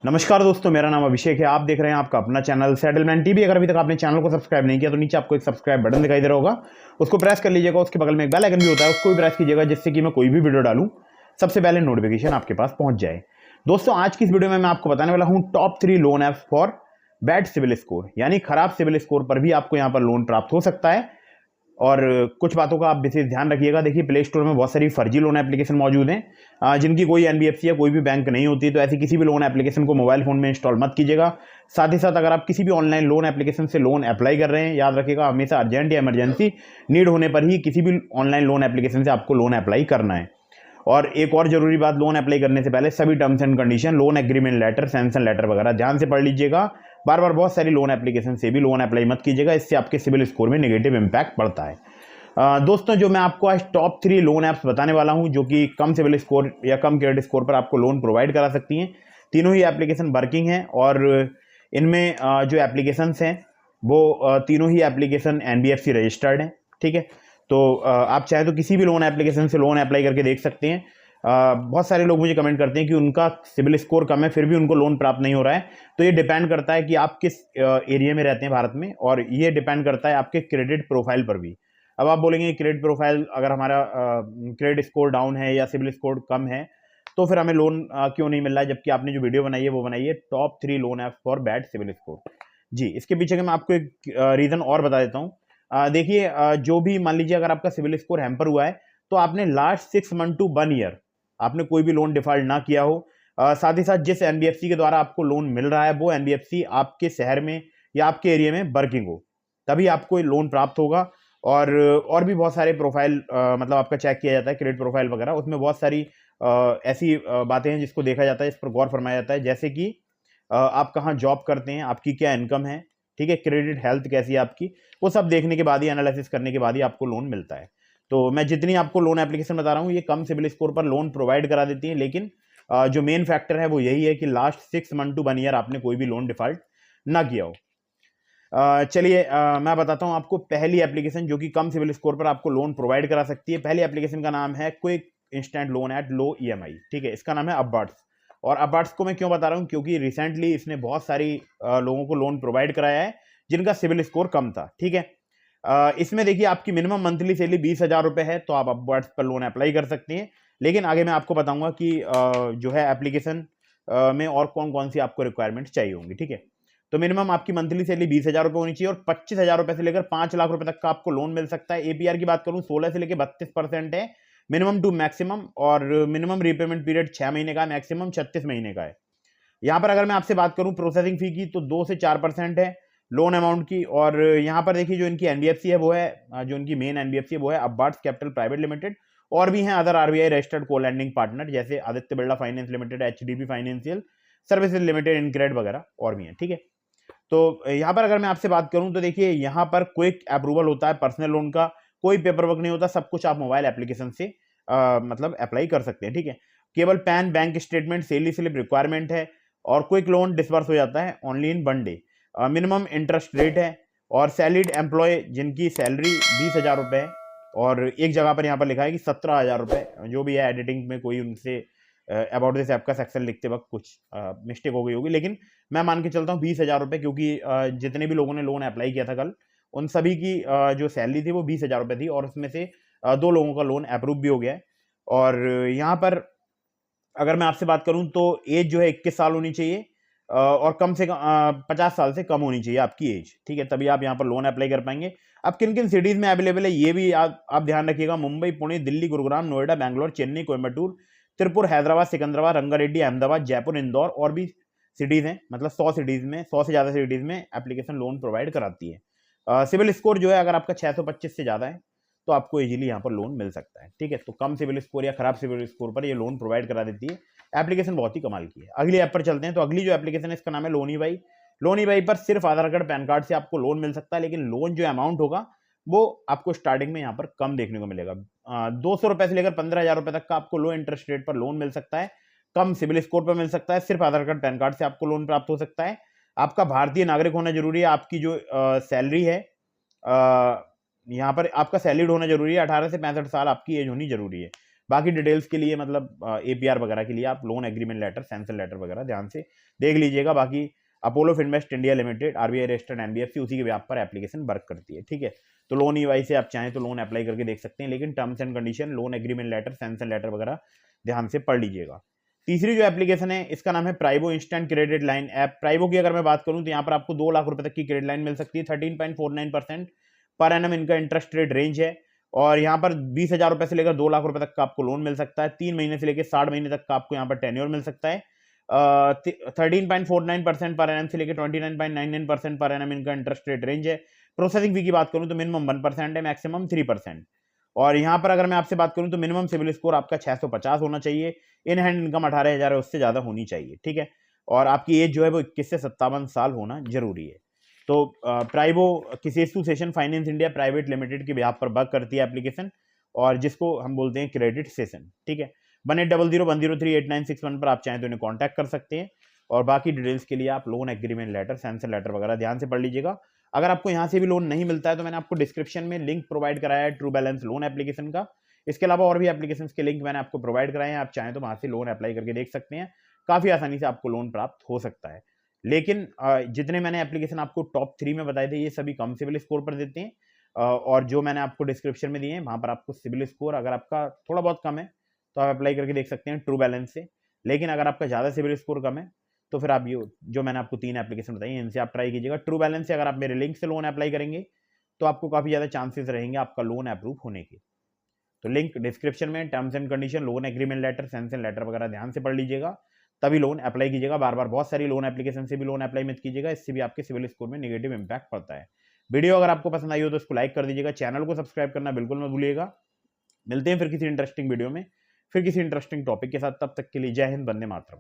नमस्कार दोस्तों, मेरा नाम अभिषेक है। आप देख रहे हैं आपका अपना चैनल सेटलमेंट टीवी। अगर अभी तक आपने चैनल को सब्सक्राइब नहीं किया तो नीचे आपको एक सब्सक्राइब बटन दिखाई दे रहा होगा, उसको प्रेस कर लीजिएगा। उसके बगल में एक बेल आइकन भी होता है, उसको भी प्रेस कीजिएगा, जिससे कि मैं कोई भी वीडियो डालूं सबसे पहले नोटिफिकेशन आपके पास पहुंच जाए। दोस्तों, आज की इस वीडियो में मैं आपको बताने वाला हूं top 3 loan apps for bad civil score, यानी खराब सिविल स्कोर पर भी आपको यहां पर लोन प्राप्त हो सकता है। और कुछ बातों का आप विशेष ध्यान रखिएगा। देखिए, प्ले स्टोर में बहुत सारी फर्जी लोन एप्लीकेशन मौजूद हैं जिनकी कोई एनबीएफसी या कोई भी बैंक नहीं होती, तो ऐसी किसी भी लोन एप्लीकेशन को मोबाइल फोन में इंस्टॉल मत कीजिएगा। साथ ही साथ अगर आप किसी भी ऑनलाइन लोन एप्लीकेशन से लोन अप्लाई कर रहे हैं, याद रखिएगा हमेशा अर्जेंट या इमरजेंसी नीड होने पर ही किसी भी ऑनलाइन लोन एप्लीकेशन से आपको लोन अप्लाई करना है। और एक और जरूरी बात, लोन अप्लाई करने से पहले सभी terms and condition, loan agreement letter, sanction letter वगैरह ध्यान से पढ़ लीजिएगा। बार बार बहुत सारी लोन एप्लीकेशन से भी लोन अप्लाई मत कीजिएगा, इससे आपके सिविल स्कोर में नेगेटिव इंपैक्ट पड़ता है। दोस्तों, जो मैं आपको आज टॉप 3 लोन ऐप्स बताने वाला हूं जो कि कम सिविल स्कोर या कम क्रेडिट स्कोर पर आपको लोन प्रोवाइड करा सकती हैं, तीनों ही एप्लीकेशन वर्किंग हैं। और इनमें जो एप्लीकेशंस हैं वो तीनों ही एप्लीकेशन एनबीएफसी रजिस्टर्ड हैं। ठीक है, तो आप चाहे तो किसी भी लोन एप्लीकेशन से लोन अप्लाई करके देख सकते हैं। बहुत सारे लोग मुझे कमेंट करते हैं कि उनका सिविल स्कोर कम है फिर भी उनको लोन प्राप्त नहीं हो रहा है। तो ये डिपेंड करता है कि आप किस एरिया में रहते हैं भारत में, और ये डिपेंड करता है आपके क्रेडिट प्रोफाइल पर भी। अब आप बोलेंगे क्रेडिट प्रोफाइल, अगर हमारा क्रेडिट स्कोर डाउन है या सिविल स्कोर कम है तो फिर हमें लोन क्यों नहीं मिल रहा है, जबकि आपने जो वीडियो बनाई है वो बनाई है top 3 loan app for bad civil score. जी, इसके पीछे का मैं आपको एक रीजन और बता देता हूँ। देखिए, जो भी मान लीजिए अगर आपका सिविल स्कोर हैम्पर हुआ है तो आपने लास्ट 6 मंथ टू 1 ईयर आपने कोई भी लोन डिफॉल्ट ना किया हो। साथ ही साथ जिस एनबीएफसी के द्वारा आपको लोन मिल रहा है वो एनबीएफसी आपके शहर में या आपके एरिया में वर्किंग हो, तभी आपको लोन प्राप्त होगा। और भी बहुत सारे प्रोफाइल मतलब आपका चेक किया जाता है, क्रेडिट प्रोफाइल वगैरह, उसमें बहुत सारी ऐसी बातें हैं जिसको देखा जाता है, इस पर गौर फरमाया जाता है। जैसे कि आप कहाँ जॉब करते हैं, आपकी क्या इनकम है, ठीक है, क्रेडिट हेल्थ कैसी है आपकी, वो सब देखने के बाद ही, एनालिसिस करने के बाद ही आपको लोन मिलता है। तो मैं जितनी आपको लोन एप्लीकेशन बता रहा हूँ ये कम सिविल स्कोर पर लोन प्रोवाइड करा देती है, लेकिन जो मेन फैक्टर है वो यही है कि लास्ट 6 मंथ टू 1 ईयर आपने कोई भी लोन डिफॉल्ट ना किया हो। चलिए, मैं बताता हूं आपको पहली एप्लीकेशन जो कि कम सिविल स्कोर पर आपको लोन प्रोवाइड करा सकती है। पहली एप्लीकेशन का नाम है quick instant loan at low EMI. ठीक है, इसका नाम है अपबार्ट्स। और अपबार्ट्स को मैं क्यों बता रहा हूं, क्योंकि रिसेंटली इसने बहुत सारी लोगों को लोन प्रोवाइड कराया है जिनका सिविल स्कोर कम था। ठीक है, इसमें देखिए आपकी मिनिमम मंथली सैलरी 20,000 रुपए है, तो आप अपबार्ट्स पर लोन अप्लाई कर सकते हैं। लेकिन आगे मैं आपको बताऊंगा कि जो है एप्लीकेशन में और कौन कौन सी आपको रिक्वायरमेंट चाहिए होंगी। ठीक है, तो मिनिमम आपकी मंथली सैलरी 20,000 रुपए होनी चाहिए और 25,000 रुपए से लेकर 5 लाख रुपए तक का आपको लोन मिल सकता है। एपीआर की बात करूं 16 से लेकर 32% है मिनिमम टू मैक्सिमम, और मिनिमम रीपेमेंट पीरियड 6 महीने का, मैक्सिमम 36 महीने का है। यहाँ पर अगर मैं आपसे बात करूं प्रोसेसिंग फी की तो 2 से 4% है लोन अमाउंट की। और यहाँ पर देखिए जो इनकी एनबीएफसी है वो है, जो इनकी मेन एनबीएफसी है वो है अपबार्ट्स कैपिटल प्राइवेट लिमिटेड। और भी हैं अदर आरबीआई रजिस्टर्ड को लैंडिंग पार्टनर, जैसे Aditya Birla finance limited, HDB financial services limited, InCred वगैरह और भी हैं। ठीक है, तो यहाँ पर अगर मैं आपसे बात करूं तो देखिए यहाँ पर क्विक अप्रूवल होता है पर्सनल लोन का, कोई पेपर वर्क नहीं होता, सब कुछ आप मोबाइल एप्लीकेशन से मतलब अप्लाई कर सकते हैं। ठीक है, केवल pan, bank statement, salary slip requirement है, और क्विक लोन डिसबर्स हो जाता है only in 1 day. Minimum interest rate है, और सैलरीड एम्प्लॉय जिनकी सैलरी 20,000 रुपए है, और एक जगह पर यहाँ पर लिखा है कि 17,000 रुपए, जो भी है एडिटिंग में कोई उनसे अबाउट दिस ऐप का सेक्शन लिखते वक्त कुछ मिस्टेक हो गई होगी, लेकिन मैं मान के चलता हूँ 20,000 रुपए, क्योंकि जितने भी लोगों ने लोन अप्लाई किया था कल, उन सभी की जो सैलरी थी वो 20,000 रुपए थी, और उसमें से 2 लोगों का लोन अप्रूव भी हो गया है। और यहाँ पर अगर मैं आपसे बात करूं तो एज जो है 21 साल होनी चाहिए, और कम से कम 50 साल से कम होनी चाहिए आपकी एज। ठीक है, तभी आप यहाँ पर लोन अप्लाई कर पाएंगे। अब किन किन सिटीज में अवेलेबल है ये भी आप ध्यान रखिएगा। मुंबई, पुणे, दिल्ली, गुरुग्राम, नोएडा, बैंगलोर, चेन्नई, कोयम्बटूर, तिरुपुर, हैदराबाद, सिकंदराबाद, रंगारेड्डी, अहमदाबाद, जयपुर, इंदौर और भी सिटीज हैं। मतलब 100 सिटीज में, 100 से ज्यादा सिटीज में एप्लीकेशन लोन प्रोवाइड कराती है। सिविल स्कोर जो है अगर आपका 625 से ज्यादा है तो आपको इजीली यहाँ पर लोन मिल सकता है। ठीक है, तो कम सिविल स्कोर या खराब सिविल स्कोर पर ये लोन प्रोवाइड करा देती है। एप्लीकेशन बहुत ही कमाल की है। अगली ऐप पर चलते हैं, तो अगली जो एप्लीकेशन है इसका नाम है लोनी बाई। लोनी बाई पर सिर्फ आधार कार्ड, पैन कार्ड से आपको लोन मिल सकता है, लेकिन लोन जो अमाउंट होगा वो आपको स्टार्टिंग में यहाँ पर कम देखने को मिलेगा। 200 रुपए से लेकर 15,000 रुपए तक का आपको लो इंटरेस्ट रेट पर लोन मिल सकता है, कम सिविल स्कोर पर मिल सकता है। सिर्फ आधार कार्ड, पैन कार्ड से आपको लोन प्राप्त हो सकता है। आपका भारतीय नागरिक होना जरूरी है। आपकी जो सैलरी है, यहाँ पर आपका सैलरीड होना जरूरी है। 18 से 65 साल आपकी एज होनी जरूरी है। बाकी डिटेल्स के लिए मतलब APR वगैरह के लिए आप loan agreement letter, sanction letter वगैरह ध्यान से देख लीजिएगा। बाकी Apollo Finvest India limited RBI registered NBFC उसी के व्याप पर एप्लीकेशन वर्क करती है, ठीक है। तो लोन EY से आप चाहें तो लोन अप्लाई करके देख सकते हैं, लेकिन terms and condition, loan agreement letter, sanction letter वगैरह ध्यान से पढ़ लीजिएगा। तीसरी जो एप्लीकेशन है इसका नाम है प्राइवो इंस्टेंट क्रेडिट लाइन ऐप। प्राइवो की अगर मैं बात करूं तो यहाँ पर आपको 2 लाख रुपए तक की क्रेडिट लाइन मिल सकती है। 13.49% पर एनम इनका इंटरेस्ट रेट रेंज है, और यहाँ पर 20,000 रुपए से लेकर 2 लाख रुपए तक का आपको लोन मिल सकता है। 3 महीने से लेकर 60 महीने तक का आपको यहाँ पर टेन्योर मिल सकता है। 13.49% पर एनम से लेकर 29.99% पर एनम इनका इंटरेस्ट रेट रेंज है। प्रोसेसिंग फी की बात करूं तो मिनिमम 1% है, मैक्सिमम 3%। और यहाँ पर अगर मैं आपसे बात करूं तो मिनिमम सिविल स्कोर आपका 650 होना चाहिए। इन हैंड इनकम 18,000 है, उससे ज्यादा होनी चाहिए, ठीक है। और आपकी एज जो है वो 21 से 57 साल होना जरूरी है। तो प्राइवो किसी session finance India private limited के बिहाफ पर वर्क करती है एप्लीकेशन, और जिसको हम बोलते हैं क्रेडिट सेशन, ठीक है। 180010038961 पर आप चाहें तो इन्हें कॉन्टैक्ट कर सकते हैं। और बाकी डिटेल्स के लिए आप loan agreement letter, sanction letter वगैरह ध्यान से पढ़ लीजिएगा। अगर आपको यहाँ से भी लोन नहीं मिलता है तो मैंने आपको डिस्क्रिप्शन में लिंक प्रोवाइड कराया है ट्रू बैलेंस लोन एप्लीकेशन का। इसके अलावा और भी एप्लीकेशन के लिंक मैंने आपको प्रोवाइड कराए हैं, आप चाहें तो वहां से लोन अप्लाई करके देख सकते हैं। काफी आसानी से आपको लोन प्राप्त हो सकता है। लेकिन जितने मैंने एप्लीकेशन आपको टॉप 3 में बताए थे ये सभी कम सिविल स्कोर पर देते हैं, और जो मैंने आपको डिस्क्रिप्शन में दिए हैं वहां पर आपको सिविल स्कोर अगर आपका थोड़ा बहुत कम है तो आप अप्लाई करके देख सकते हैं ट्रू बैलेंस से। लेकिन अगर आपका ज्यादा सिविल स्कोर कम है तो फिर आप ये जो मैंने आपको 3 एप्लीकेशन बताई इनसे आप ट्राई कीजिएगा। ट्रू बैलेंस से अगर आप मेरे लिंक से लोन अप्लाई करेंगे तो आपको काफी ज्यादा चांसेस रहेंगे आपका लोन अप्रूव होने के। तो लिंक डिस्क्रिप्शन में, terms and condition, loan agreement letter, sanction letter वगैरह ध्यान से पढ़ लीजिएगा, तभी लोन अप्लाई कीजिएगा। बार बार बहुत सारी लोन एप्लीकेशन से भी लोन अप्लाई मत कीजिएगा, इससे भी आपके सिविल स्कोर में नेगेटिव इंपैक्ट पड़ता है। वीडियो अगर आपको पसंद आई हो तो इसको लाइक कर दीजिएगा, चैनल को सब्सक्राइब करना बिल्कुल मत भूलिएगा। मिलते हैं फिर किसी इंटरेस्टिंग वीडियो में, फिर किसी इंटरेस्टिंग टॉपिक के साथ। तब तक के लिए जय हिंद, वंदे मातरम।